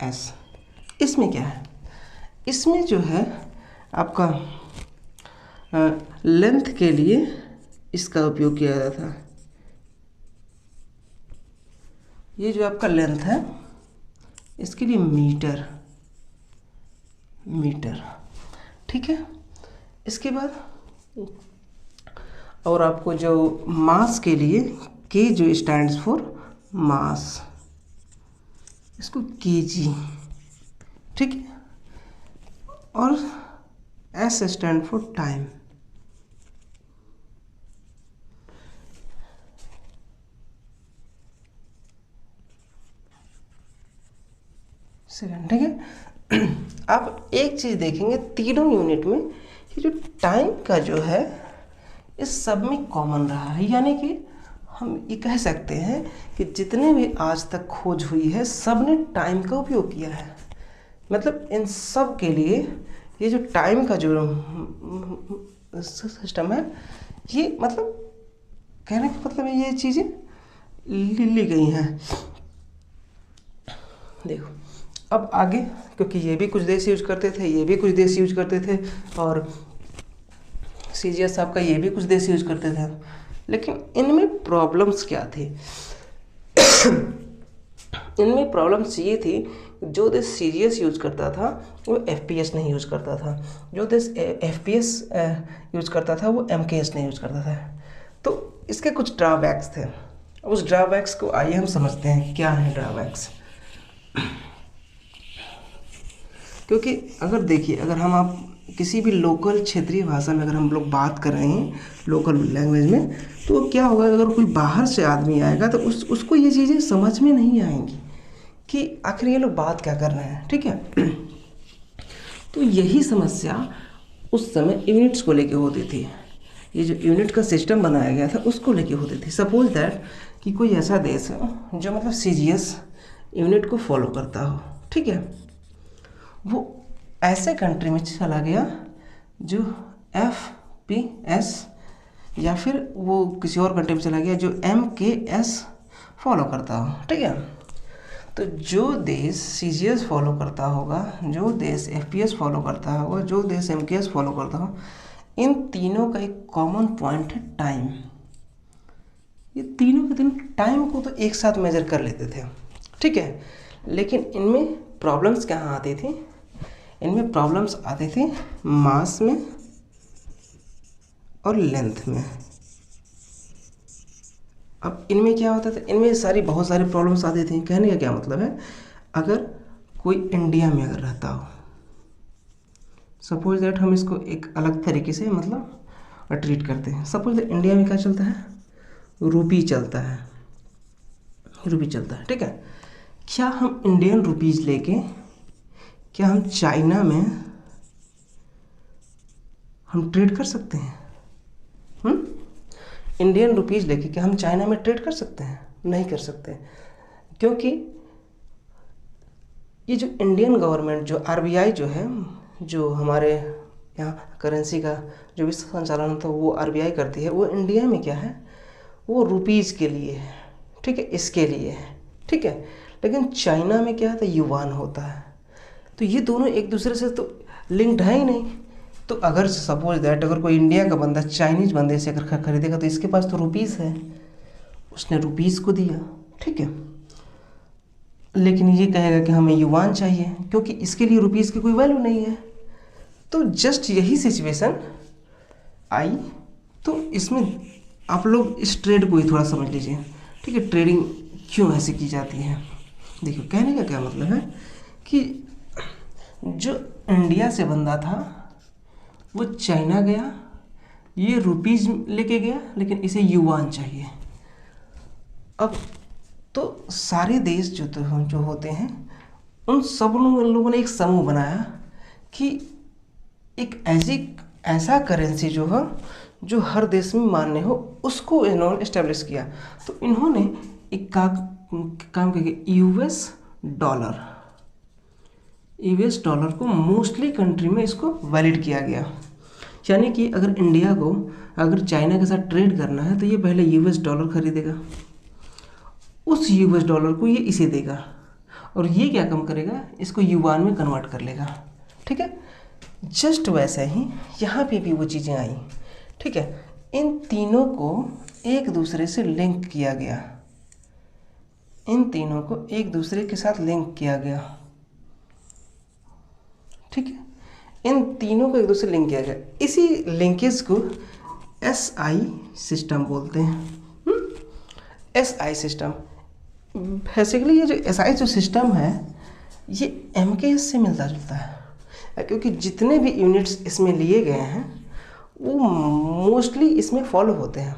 एस। इसमें क्या है, इसमें जो है आपका लेंथ के लिए इसका उपयोग किया जाता था। ये जो आपका लेंथ है इसके लिए मीटर, ठीक है। इसके बाद और आपको जो मास के लिए के जो स्टैंड्स फॉर मास, इसको केजी, ठीक है, और S stand for time. Second, ठीक है। आप एक चीज़ देखेंगे तीनों यूनिट में कि जो टाइम का जो है इस सब में कॉमन रहा है, यानी कि हम ये कह सकते हैं कि जितने भी आज तक खोज हुई है सब ने टाइम का उपयोग किया है। मतलब इन सब के लिए ये जो टाइम का जो सिस्टम है, ये मतलब कहने का मतलब ये चीज़ें ली गई हैं। देखो अब आगे, क्योंकि ये भी कुछ देश यूज करते थे, ये भी कुछ देश यूज करते थे, और CGS साहब का ये भी कुछ देश यूज करते थे, लेकिन इनमें प्रॉब्लम्स क्या थी? इनमें प्रॉब्लम्स ये थी, जो देश CGS यूज करता था वो FPS नहीं यूज करता था, जो देश FPS यूज करता था वो MKS नहीं यूज करता था। तो इसके कुछ ड्रॉबैक्स थे। उस ड्रॉबैक्स को आइए हम समझते हैं क्या है ड्रॉबैक्स। क्योंकि अगर देखिए, अगर हम आप किसी भी लोकल क्षेत्रीय भाषा में अगर हम लोग बात कर रहे हैं लोकल लैंग्वेज में, तो क्या होगा, अगर कोई बाहर से आदमी आएगा तो उसको ये चीज़ें समझ में नहीं आएंगी कि आखिर ये लोग बात क्या कर रहे हैं, ठीक है। तो यही समस्या उस समय यूनिट्स को लेके होती थी। ये जो यूनिट का सिस्टम बनाया गया था उसको लेके होती थी। सपोज दैट कि कोई ऐसा देश है जो मतलब CGS यूनिट को फॉलो करता हो, ठीक है, वो ऐसे कंट्री में चला गया जो FPS, या फिर वो किसी और कंट्री में चला गया जो MKS फॉलो करता हो, ठीक है। तो जो देश CGS फॉलो करता होगा, जो देश FPS फॉलो करता होगा, जो देश MKS फॉलो करता हो, इन तीनों का एक कॉमन पॉइंट है टाइम। ये तीनों के तीनों टाइम को तो एक साथ मेजर कर लेते थे, ठीक है। लेकिन इनमें प्रॉब्लम्स कहाँ आती थी? इनमें प्रॉब्लम्स आती थी मास में और लेंथ में। अब इनमें क्या होता था, इनमें बहुत सारी प्रॉब्लम्स आती थी। कहने का क्या मतलब है, अगर कोई इंडिया में अगर रहता हो, सपोज दैट हम इसको एक अलग तरीके से मतलब ट्रीट करते हैं। सपोज दैट इंडिया में क्या चलता है, रुपी चलता है, रुपी चलता है, ठीक है। क्या हम इंडियन रुपीज़ लेके क्या हम चाइना में हम ट्रेड कर सकते हैं? इंडियन रुपीज़ लेके क्या हम चाइना में ट्रेड कर सकते हैं? नहीं कर सकते, क्योंकि ये जो इंडियन गवर्नमेंट जो RBI जो है, जो हमारे यहाँ करेंसी का जो भी संचालन होता है वो RBI करती है, वो इंडिया में क्या है, वो रुपीज़ के लिए है, ठीक है, इसके लिए है, ठीक है। लेकिन चाइना में क्या होता है, युवान होता है। तो ये दोनों एक दूसरे से तो लिंक्ड है ही नहीं। तो अगर सपोज दैट अगर कोई इंडिया का बंदा चाइनीज बंदे से अगर खरीदेगा तो इसके पास तो रुपीज़ है, उसने रुपीज़ को दिया, ठीक है, लेकिन ये कहेगा कि हमें युवान चाहिए, क्योंकि इसके लिए रुपीज़ की कोई वैल्यू नहीं है। तो जस्ट यही सिचुएशन आई। तो इसमें आप लोग इस ट्रेड को ही थोड़ा समझ लीजिए, ठीक है, ट्रेडिंग क्यों ऐसे की जाती है। देखिए कहने का क्या मतलब है कि जो इंडिया से बंदा था वो चाइना गया, ये रुपीज़ लेके गया, लेकिन इसे युवान चाहिए। अब तो सारे देश जो होते हैं उन सब लोगों ने एक समूह बनाया कि एक ऐसा करेंसी जो है जो हर देश में मान्य हो, उसको इन्होंने इस्टेब्लिश किया। तो इन्होंने एक काम किया, US डॉलर को मोस्टली कंट्री में इसको वैलिड किया गया। यानी कि अगर इंडिया को अगर चाइना के साथ ट्रेड करना है तो ये पहले US डॉलर खरीदेगा, उस US डॉलर को ये इसे देगा, और ये क्या कम करेगा, इसको युवान में कन्वर्ट कर लेगा, ठीक है। जस्ट वैसे ही यहाँ पे भी वो चीज़ें आई, ठीक है। इन तीनों को एक दूसरे से लिंक किया गया, इन तीनों को एक दूसरे के साथ लिंक किया गया, ठीक है। इन तीनों को एक दूसरे लिंक किया गया, इसी लिंकेज को SI सिस्टम बोलते हैं। SI सिस्टम बेसिकली, ये जो SI जो सिस्टम है ये MKS से मिलता जुलता है, क्योंकि जितने भी यूनिट्स इसमें लिए गए हैं वो मोस्टली इसमें फॉलो होते हैं,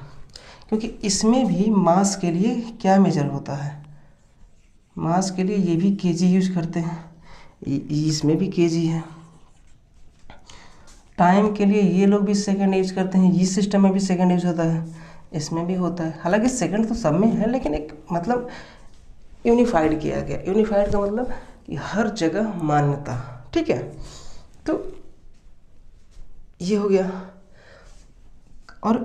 क्योंकि इसमें भी मास के लिए क्या मेजर होता है, मास के लिए ये भी kg यूज करते हैं, इसमें भी केजी है। टाइम के लिए ये लोग भी सेकंड यूज करते हैं, इस सिस्टम में भी सेकंड यूज होता है, इसमें भी होता है। हालांकि सेकंड तो सब में है, लेकिन एक मतलब यूनिफाइड किया गया। यूनिफाइड का मतलब कि हर जगह मान्यता, ठीक है। तो ये हो गया। और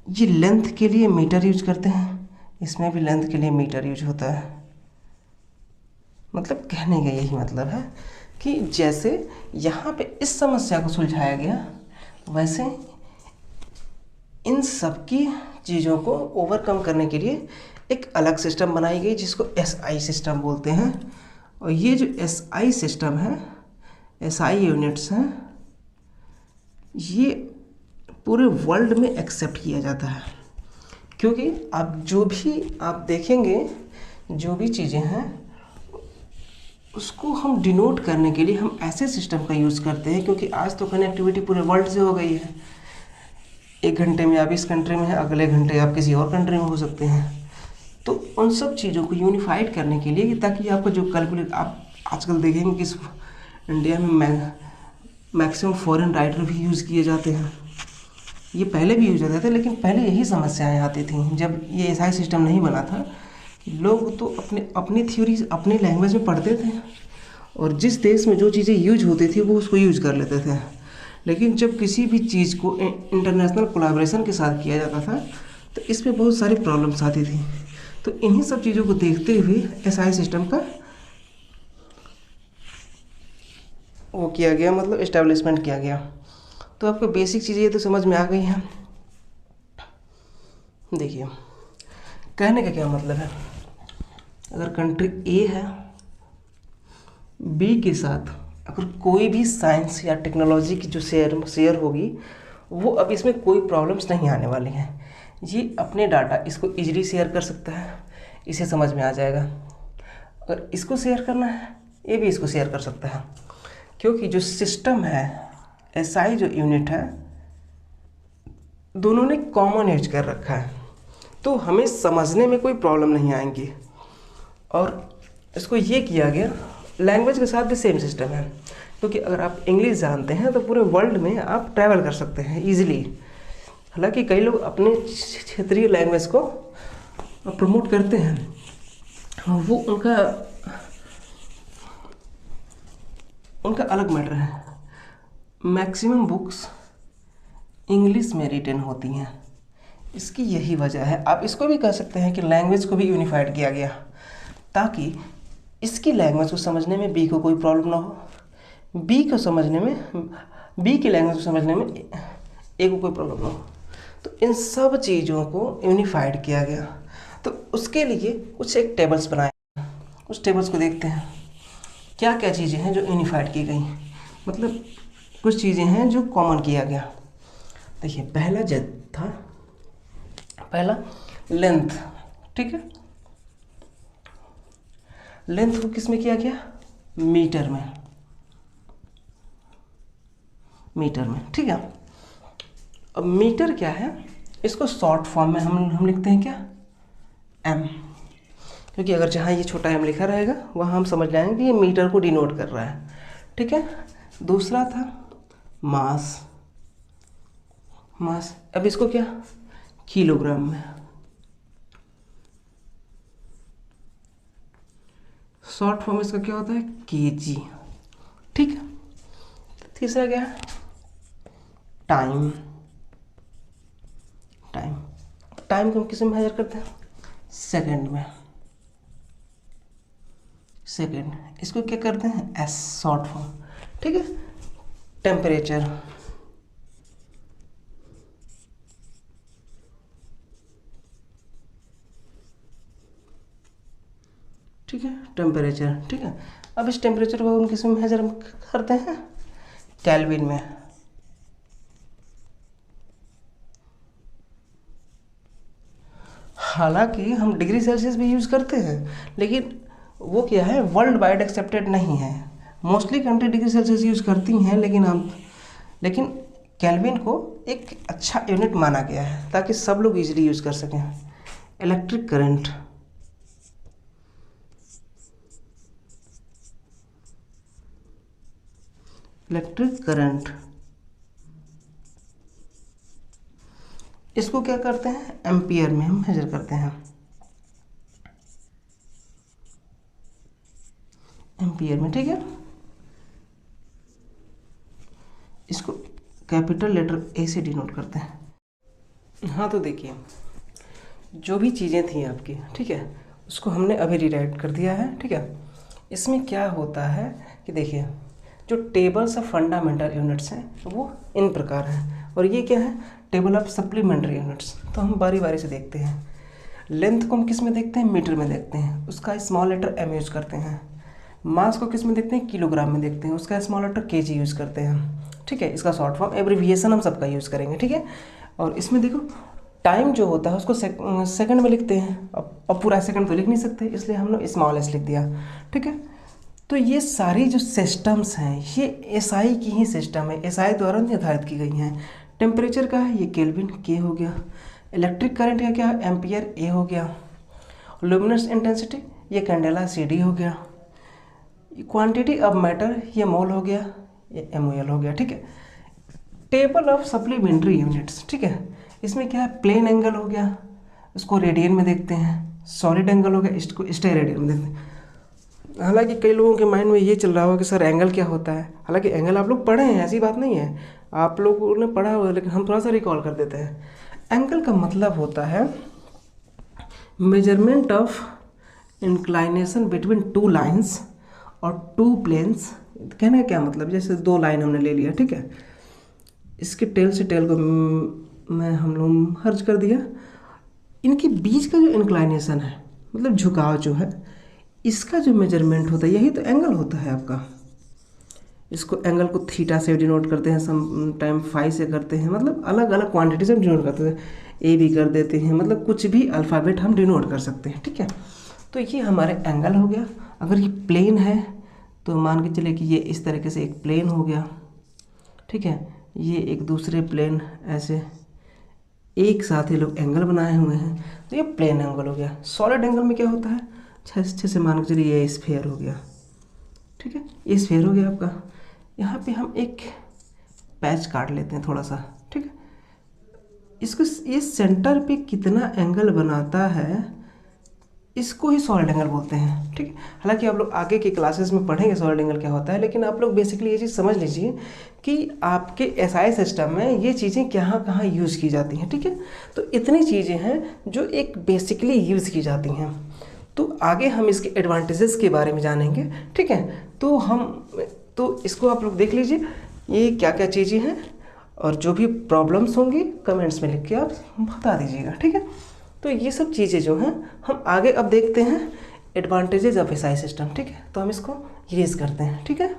ये लेंथ के लिए मीटर यूज करते हैं, इसमें भी लेंथ के लिए मीटर यूज होता है। मतलब कहने का यही मतलब है कि जैसे यहाँ पे इस समस्या को सुलझाया गया, वैसे इन सब की चीज़ों को ओवरकम करने के लिए एक अलग सिस्टम बनाई गई जिसको एसआई सिस्टम बोलते हैं। और ये जो एसआई सिस्टम है, एसआई यूनिट्स हैं, ये पूरे वर्ल्ड में एक्सेप्ट किया जाता है। क्योंकि आप जो भी आप देखेंगे, जो भी चीज़ें हैं उसको हम डिनोट करने के लिए हम ऐसे सिस्टम का यूज़ करते हैं। क्योंकि आज तो कनेक्टिविटी पूरे वर्ल्ड से हो गई है। एक घंटे में आप इस कंट्री में हैं, अगले घंटे आप किसी और कंट्री में हो सकते हैं। तो उन सब चीज़ों को यूनिफाइड करने के लिए, ताकि आपका जो कैलकुलेट, आप आजकल देखेंगे कि इंडिया में मैक्सिमम फॉरेन राइटर भी यूज़ किए जाते हैं। ये पहले भी यूज होते थे, लेकिन पहले यही समस्याएं आती थी जब ये एसआई सिस्टम नहीं बना था। कि लोग तो अपनी थ्योरी अपने लैंग्वेज में पढ़ते थे, और जिस देश में जो चीज़ें यूज होती थी वो उसको यूज कर लेते थे। लेकिन जब किसी भी चीज़ को इंटरनेशनल कोलैबोरेशन के साथ किया जाता था, तो इसमें बहुत सारी प्रॉब्लम्स आती थी। तो इन्हीं सब चीज़ों को देखते हुए एसआई सिस्टम का वो किया गया, मतलब इस्टेब्लिशमेंट किया गया। तो आपको बेसिक चीज़ें ये तो समझ में आ गई हैं। देखिए, कहने का क्या मतलब है, अगर कंट्री ए है, बी के साथ अगर कोई भी साइंस या टेक्नोलॉजी की जो शेयर होगी, वो अब इसमें कोई प्रॉब्लम्स नहीं आने वाली हैं। ये अपने डाटा इसको इजीली शेयर कर सकता है, इसे समझ में आ जाएगा। अगर इसको शेयर करना है, ये भी इसको शेयर कर सकता है। क्योंकि जो सिस्टम है, एसआई जो यूनिट है, दोनों ने कॉमन यूज कर रखा है, तो हमें समझने में कोई प्रॉब्लम नहीं आएंगी। और इसको ये किया गया, लैंग्वेज के साथ भी सेम सिस्टम है। क्योंकि अगर आप इंग्लिश जानते हैं तो पूरे वर्ल्ड में आप ट्रैवल कर सकते हैं ईजिली। हालांकि कई लोग अपने क्षेत्रीय लैंग्वेज को प्रमोट करते हैं, वो उनका अलग मैटर है। मैक्सिमम बुक्स इंग्लिश में रिटन होती हैं, इसकी यही वजह है। आप इसको भी कह सकते हैं कि लैंग्वेज को भी यूनिफाइड किया गया, ताकि इसकी लैंग्वेज को समझने में बी को कोई प्रॉब्लम ना हो, बी की लैंग्वेज को समझने में ए को कोई प्रॉब्लम ना हो। तो इन सब चीज़ों को यूनिफाइड किया गया। तो उसके लिए कुछ एक टेबल्स बनाए, उस टेबल्स को देखते हैं क्या क्या चीज़ें हैं जो यूनिफाइड की गई। मतलब कुछ चीज़ें हैं जो कॉमन किया गया। देखिए, पहला लेंथ, ठीक है। लेंथ को किस में किया गया, मीटर में, ठीक है। अब मीटर क्या है, इसको शॉर्ट फॉर्म में हम लिखते हैं क्या, एम। क्योंकि अगर जहाँ ये छोटा एम लिखा रहेगा वहाँ हम समझ जाएंगे कि ये मीटर को डिनोट कर रहा है, ठीक है। दूसरा था मास। अब इसको क्या, किलोग्राम में, शॉर्ट फॉर्म इसका क्या होता है, केजी, ठीक है। तीसरा क्या है, टाइम को हम किस में मेजर करते हैं, सेकंड में, इसको क्या करते हैं, एस, शॉर्ट फॉर्म, ठीक है। टेम्परेचर, ठीक है, ठीक है। अब इस टेम्परेचर को हम किस में मेजर करते हैं, केल्विन में। हालांकि हम डिग्री सेल्सियस भी यूज़ करते हैं, लेकिन वो क्या है, वर्ल्ड वाइड एक्सेप्टेड नहीं है। Mostly country degree Celsius use करती हैं, लेकिन केल्विन को एक अच्छा यूनिट माना गया है ताकि सब लोग इजीली यूज़ कर सकें। इलेक्ट्रिक करंट, इलेक्ट्रिक करंट, इसको क्या करते हैं, एम्पियर में हम मेजर करते हैं, एम्पियर में, ठीक है। इसको कैपिटल लेटर ए से डिनोट करते हैं। हाँ तो देखिए, जो भी चीज़ें थी आपकी, ठीक है, उसको हमने अभी रिराइट कर दिया है, ठीक है। इसमें क्या होता है कि देखिए, जो टेबल्स ऑफ फंडामेंटल यूनिट्स हैं वो इन प्रकार हैं, और ये क्या है, टेबल ऑफ सप्लीमेंट्री यूनिट्स। तो हम बारी बारी से देखते हैं। लेंथ को हम किस में देखते हैं, मीटर में देखते हैं, उसका स्मॉल लेटर एम यूज करते हैं। मास को किस में देखते हैं, किलोग्राम में देखते हैं, उसका स्मॉल लेटर केजी यूज़ करते हैं, ठीक है। इसका शॉर्ट फॉर्म एब्रीविएशन हम सबका यूज़ करेंगे, ठीक है। और इसमें देखो, टाइम जो होता है उसको सेकंड में लिखते हैं। अब पूरा सेकंड तो लिख नहीं सकते, इसलिए हमने स्मॉल एस लिख दिया, ठीक है। तो ये सारी जो सिस्टम्स हैं ये एसआई की ही सिस्टम है, एसआई द्वारा निर्धारित की गई हैं। टेम्परेचर का है ये केल्विन के हो गया, इलेक्ट्रिक करंट का क्या है, एम्पियर ए हो गया, लुमिनस इंटेंसिटी ये कैंडेला CD हो गया, क्वांटिटी ऑफ मैटर ये मोल हो गया, ये MOL हो गया, ठीक है। टेबल ऑफ सप्लीमेंट्री यूनिट्स, ठीक है, इसमें क्या है, प्लेन एंगल हो गया, इसको रेडियन में देखते हैं, सॉलिड एंगल हो गया, इसको स्टेरेडियन में देखते हैं। हालांकि कई लोगों के माइंड में ये चल रहा होगा कि सर एंगल क्या होता है। हालांकि एंगल आप लोग पढ़े हैं, ऐसी बात नहीं है, आप लोगों ने पढ़ा हुआ है, लेकिन हम थोड़ा सा रिकॉल कर देते हैं। एंगल का मतलब होता है measurement of inclination between two lines और टू प्लेन्स। कहने का क्या मतलब, जैसे दो लाइन हमने ले लिया, ठीक है, इसके टेल से टेल को मैं हम लोग हर्ज कर दिया, इनके बीच का जो इंक्लाइनेशन है, मतलब झुकाव जो है, इसका जो मेजरमेंट होता है यही तो एंगल होता है आपका। इसको एंगल को थीटा से डिनोट करते हैं, सम टाइम फाई से करते हैं, मतलब अलग अलग क्वांटिटी से हम डिनोट करते हैं, ए भी कर देते हैं, मतलब कुछ भी अल्फ़ाबेट हम डिनोट कर सकते हैं, ठीक है। तो ये हमारे एंगल हो गया। अगर ये प्लेन है तो मान के चले कि ये इस तरीके से एक प्लेन हो गया, ठीक है, ये एक दूसरे प्लेन ऐसे एक साथ ही लोग एंगल बनाए हुए हैं, तो ये प्लेन एंगल हो गया। सॉलिड एंगल में क्या होता है, अच्छे से मान के चलिए ये स्फीयर हो गया, ठीक है, ये स्फीयर हो गया आपका। यहाँ पे हम एक पैच काट लेते हैं थोड़ा सा, ठीक है, इसको ये सेंटर पे कितना एंगल बनाता है इसको ही सॉलिड एंगल बोलते हैं, ठीक है। हालांकि आप लोग आगे की क्लासेस में पढ़ेंगे सॉलिड एंगल क्या होता है, लेकिन आप लोग बेसिकली ये चीज़ समझ लीजिए कि आपके एसआई सिस्टम में ये चीज़ें कहाँ कहाँ यूज़ की जाती हैं, ठीक है। तो इतनी चीज़ें हैं जो एक बेसिकली यूज़ की जाती हैं। तो आगे हम इसके एडवांटेजेस के बारे में जानेंगे, ठीक है। तो इसको आप लोग देख लीजिए ये क्या क्या चीज़ें हैं, और जो भी प्रॉब्लम्स होंगी कमेंट्स में लिख के आप बता दीजिएगा, ठीक है। तो ये सब चीज़ें जो हैं हम आगे अब देखते हैं एडवांटेजेस ऑफ एसआई सिस्टम, ठीक है। तो हम इसको इरेज करते हैं, ठीक है।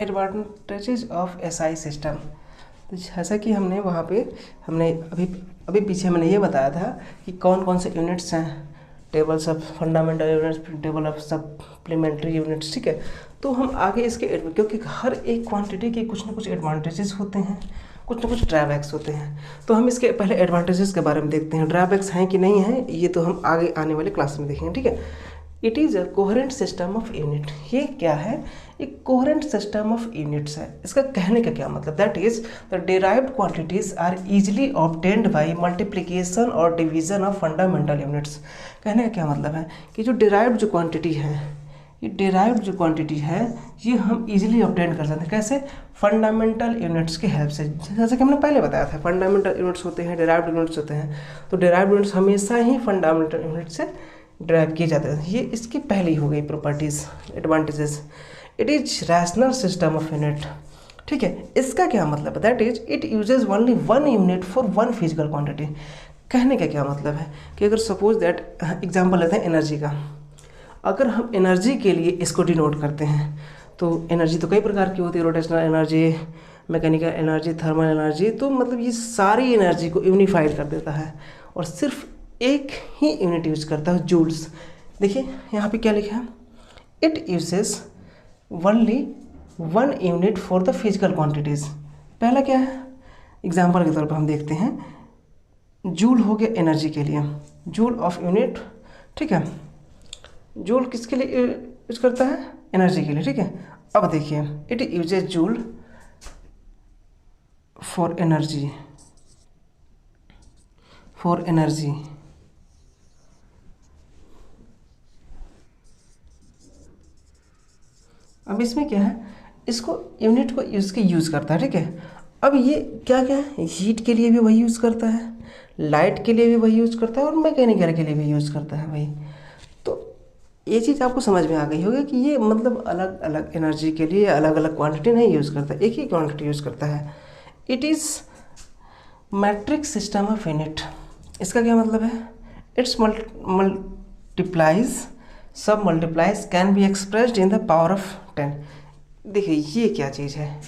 एडवांटेजेस ऑफ एसआई सिस्टम, तो जैसा कि हमने वहाँ पे अभी पीछे मैंने ये बताया था कि कौन कौन से यूनिट्स हैं, tables of fundamental units, table of supplementary units, ठीक है। तो हम आगे इसके, क्योंकि हर एक क्वांटिटी के कुछ ना कुछ एडवांटेजेस होते हैं, कुछ ना कुछ ड्रॉबैक्स होते हैं। तो हम इसके पहले एडवांटेजेस के बारे में देखते हैं, ड्रॉबैक्स हैं कि नहीं हैं ये तो हम आगे आने वाले क्लास में देखेंगे, ठीक है। It is a coherent system of unit, ये क्या है, एक कोहेरेंट सिस्टम ऑफ यूनिट्स है। इसका कहने का क्या मतलब, that is the derived quantities are easily obtained by multiplication और डिवीजन ऑफ फंडामेंटल यूनिट्स। कहने का क्या मतलब है कि जो डिराइव्ड जो क्वांटिटी है, ये डिराइव्ड जो क्वांटिटी है ये हम इजीली ऑब्टेन कर सकते हैं, कैसे, फंडामेंटल यूनिट्स की हेल्प से। जैसे कि हमने पहले बताया था, फंडामेंटल यूनिट्स होते हैं, डिराइव्ड यूनिट्स होते हैं, तो डिराइव्ड यूनिट्स हमेशा ही फंडामेंटल यूनिट से ड्राइव किए जाते हैं। ये इसकी पहली हो गई properties, advantages. It is rational system of unit, ठीक है। इसका क्या मतलब है, that is it uses only one unit for one physical quantity. कहने का क्या मतलब है कि अगर सपोज दैट एग्जांपल लेते हैं एनर्जी का, अगर हम एनर्जी के लिए इसको डिनोट करते हैं, तो एनर्जी तो कई प्रकार की होती है, rotational energy, mechanical energy, thermal energy, तो मतलब ये सारी एनर्जी को यूनिफाइड कर देता है और सिर्फ एक ही यूनिट यूज करता है, जूल्स। देखिए यहाँ पे क्या लिखा है, it uses only one unit for the physical quantities. पहला क्या है, एग्जाम्पल के तौर पर हम देखते हैं। जूल हो गया एनर्जी के लिए, जूल ऑफ यूनिट, ठीक है। जूल किसके लिए यूज करता है, एनर्जी के लिए, ठीक है। अब देखिए, it uses joule for energy, for energy. अब इसमें क्या है, इसको यूनिट को इसके यूज़ करता है, ठीक है। अब ये क्या क्या है, हीट के लिए भी वही यूज़ करता है, लाइट के लिए भी वही यूज़ करता है, और मैकेनिकल के लिए भी यूज़ करता है वही। तो ये चीज़ आपको समझ में आ गई होगी कि ये मतलब अलग अलग एनर्जी के लिए अलग अलग क्वांटिटी नहीं यूज़ करता, एक ही क्वांटिटी यूज़ करता है। It is matric system of unit. इसका क्या मतलब है, इट्स मल्टीप्लाइज, सब multiplies can be expressed in the power of 10। देखिए ये क्या चीज़ है,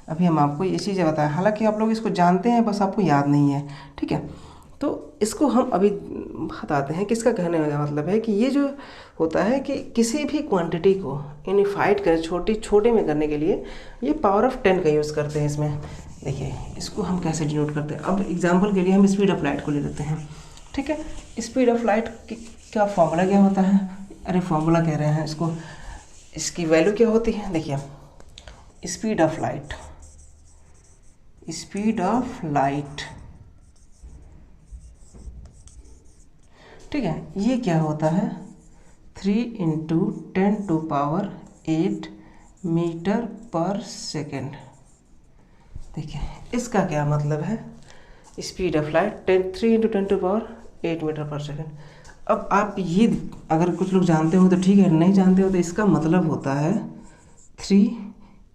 अभी हम आपको ये चीज़ें बताएं, हालांकि आप लोग इसको जानते हैं, बस आपको याद नहीं है, ठीक है। तो इसको हम अभी बताते हैं कि इसका कहने का मतलब है कि ये जो होता है कि किसी भी क्वांटिटी को यूनिफाइड कर छोटे में करने के लिए ये पावर ऑफ 10 का यूज़ करते हैं इसमें। देखिए इसको हम कैसे डिनोट करते हैं। अब एग्जांपल के लिए हम स्पीड ऑफ लाइट को ले लेते हैं, ठीक है। स्पीड ऑफ लाइट का फॉर्मूला क्या होता है, अरे फॉर्मूला कह रहे हैं इसको, इसकी वैल्यू क्या होती है। देखिए speed of light, speed of light, ठीक है, ये क्या होता है 3 × 10⁸ मीटर पर सेकेंड। देखिए इसका क्या मतलब है, स्पीड ऑफ लाइट 3 × 10⁸ मीटर पर सेकेंड। अब आप ये अगर कुछ लोग जानते हो तो ठीक है, नहीं जानते हो तो इसका मतलब होता है 3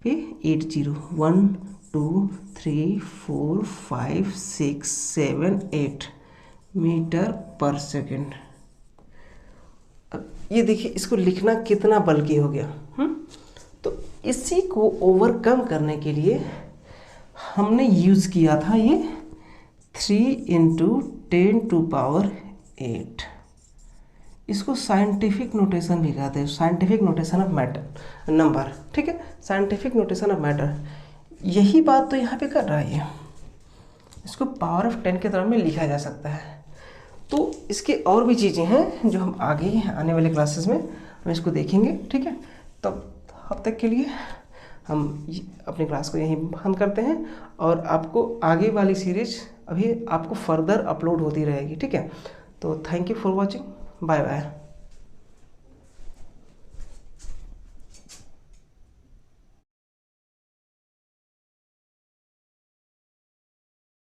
पे 80, 1 2 3 4 5 6 7 8 मीटर पर सेकेंड। अब ये देखिए इसको लिखना कितना बल्कि हो गया। तो इसी को ओवरकम करने के लिए हमने यूज़ किया था ये 3 × 10⁸। इसको साइंटिफिक नोटेशन भी कहते हैं, scientific notation of matter number, ठीक है, साइंटिफिक नोटेशन ऑफ मैटर। यही बात तो यहाँ पे कर रहा है ये, इसको पावर ऑफ 10 के तरह में लिखा जा सकता है। तो इसके और भी चीज़ें हैं जो हम आगे आने वाले क्लासेस में हम इसको देखेंगे, ठीक है। तब तक के लिए हम अपनी क्लास को यहीं बंद करते हैं, और आपको आगे वाली सीरीज अभी आपको फर्दर अपलोड होती रहेगी, ठीक है। तो thank you for watching, bye bye.